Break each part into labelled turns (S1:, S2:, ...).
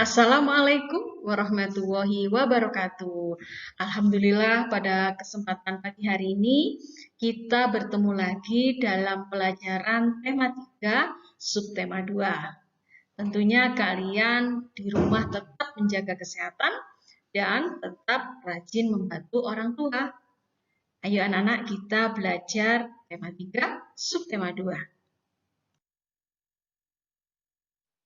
S1: Assalamualaikum warahmatullahi wabarakatuh. Alhamdulillah pada kesempatan pagi hari ini kita bertemu lagi dalam pelajaran tema 3, subtema 2. Tentunya kalian di rumah tetap menjaga kesehatan dan tetap rajin membantu orang tua. Ayo anak-anak kita belajar tema 3, subtema 2.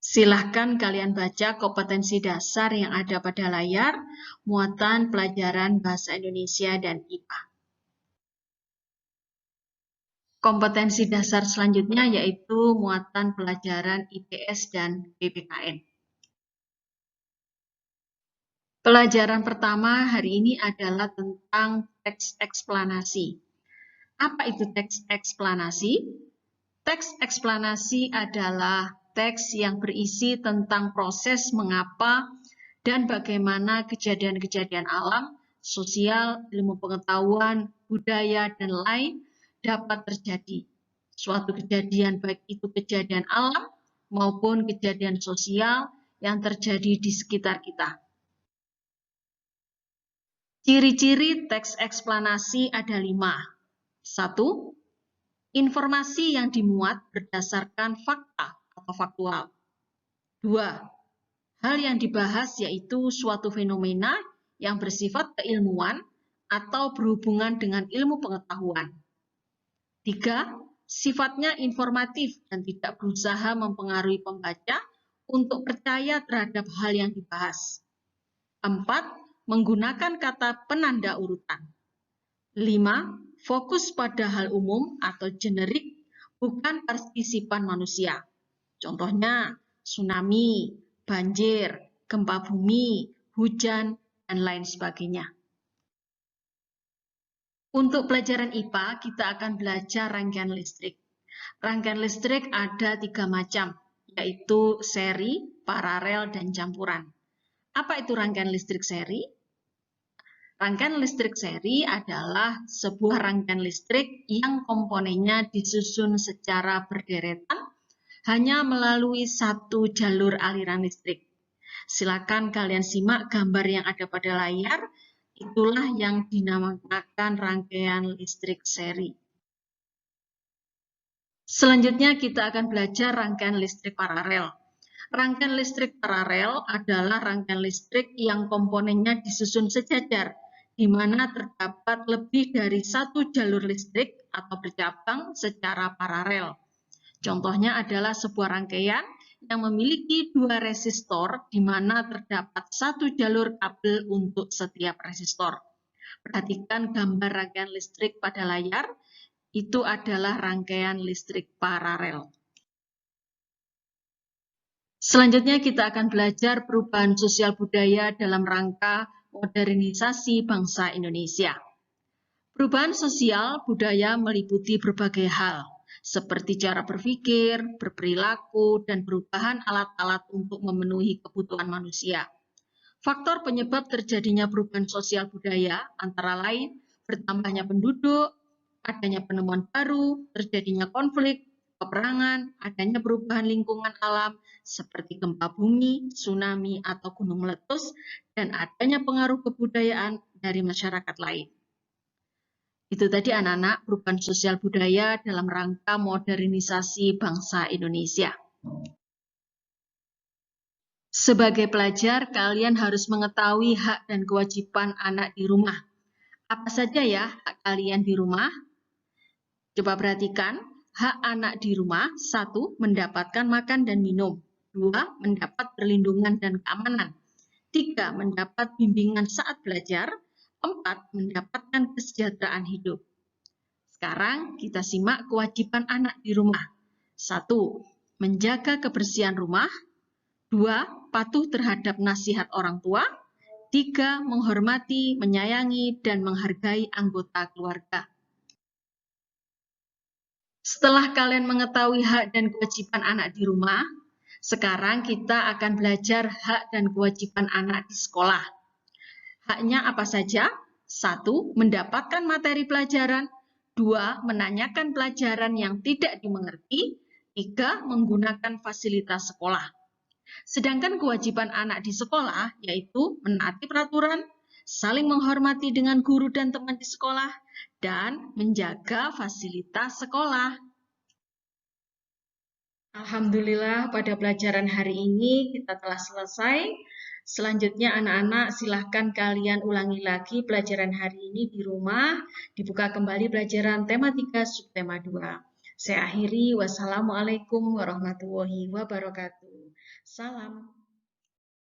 S1: Silahkan kalian baca kompetensi dasar yang ada pada layar, muatan pelajaran Bahasa Indonesia dan IPA. Kompetensi dasar selanjutnya yaitu muatan pelajaran IPS dan PPKN. Pelajaran pertama hari ini adalah tentang teks eksplanasi. Apa itu teks eksplanasi? Teks eksplanasi adalah teks yang berisi tentang proses mengapa dan bagaimana kejadian-kejadian alam, sosial, ilmu pengetahuan, budaya, dan lain dapat terjadi. Suatu kejadian baik itu kejadian alam maupun kejadian sosial yang terjadi di sekitar kita. Ciri-ciri teks eksplanasi ada 5. 1. Informasi yang dimuat berdasarkan fakta atau faktual. 2. Hal yang dibahas yaitu suatu fenomena yang bersifat keilmuan atau berhubungan dengan ilmu pengetahuan. 3. Sifatnya informatif dan tidak berusaha mempengaruhi pembaca untuk percaya terhadap hal yang dibahas. 4. Menggunakan kata penanda urutan. 5. Fokus pada hal umum atau generik, bukan partisipan manusia. Contohnya, tsunami, banjir, gempa bumi, hujan, dan lain sebagainya. Untuk pelajaran IPA, kita akan belajar rangkaian listrik. Rangkaian listrik ada 3 macam, yaitu seri, paralel, dan campuran. Apa itu rangkaian listrik seri? Rangkaian listrik seri adalah sebuah rangkaian listrik yang komponennya disusun secara berderetan hanya melalui satu jalur aliran listrik. Silakan kalian simak gambar yang ada pada layar, itulah yang dinamakan rangkaian listrik seri. Selanjutnya kita akan belajar rangkaian listrik paralel. Rangkaian listrik paralel adalah rangkaian listrik yang komponennya disusun sejajar, di mana terdapat lebih dari satu jalur listrik atau bercabang secara paralel. Contohnya adalah sebuah rangkaian yang memiliki 2 resistor, di mana terdapat satu jalur kabel untuk setiap resistor. Perhatikan gambar rangkaian listrik pada layar, itu adalah rangkaian listrik paralel. Selanjutnya kita akan belajar perubahan sosial budaya dalam rangka modernisasi bangsa Indonesia. Perubahan sosial budaya meliputi berbagai hal, seperti cara berpikir, berperilaku, dan perubahan alat-alat untuk memenuhi kebutuhan manusia. Faktor penyebab terjadinya perubahan sosial budaya antara lain bertambahnya penduduk, adanya penemuan baru, terjadinya konflik, peperangan, adanya perubahan lingkungan alam seperti gempa bumi, tsunami, atau gunung meletus, dan adanya pengaruh kebudayaan dari masyarakat lain. Itu tadi anak-anak perubahan sosial budaya dalam rangka modernisasi bangsa Indonesia. Sebagai pelajar, kalian harus mengetahui hak dan kewajiban anak di rumah. Apa saja ya hak kalian di rumah? Coba perhatikan, hak anak di rumah, 1. Mendapatkan makan dan minum. 2. Mendapat perlindungan dan keamanan. 3. Mendapat bimbingan saat belajar. 4. Mendapatkan kesejahteraan hidup. Sekarang kita simak kewajiban anak di rumah. 1. Menjaga kebersihan rumah. 2. Patuh terhadap nasihat orang tua. 3. Menghormati, menyayangi, dan menghargai anggota keluarga. Setelah kalian mengetahui hak dan kewajiban anak di rumah, sekarang kita akan belajar hak dan kewajiban anak di sekolah. Haknya apa saja? 1. Mendapatkan materi pelajaran. 2. Menanyakan pelajaran yang tidak dimengerti. 3. Menggunakan fasilitas sekolah. Sedangkan kewajiban anak di sekolah yaitu menaati peraturan, saling menghormati dengan guru dan teman di sekolah, dan menjaga fasilitas sekolah. Alhamdulillah pada pelajaran hari ini kita telah selesai. Selanjutnya anak-anak silahkan kalian ulangi lagi pelajaran hari ini di rumah. Dibuka kembali pelajaran tema 3 subtema 2. Saya akhiri. Wassalamualaikum warahmatullahi wabarakatuh. Salam.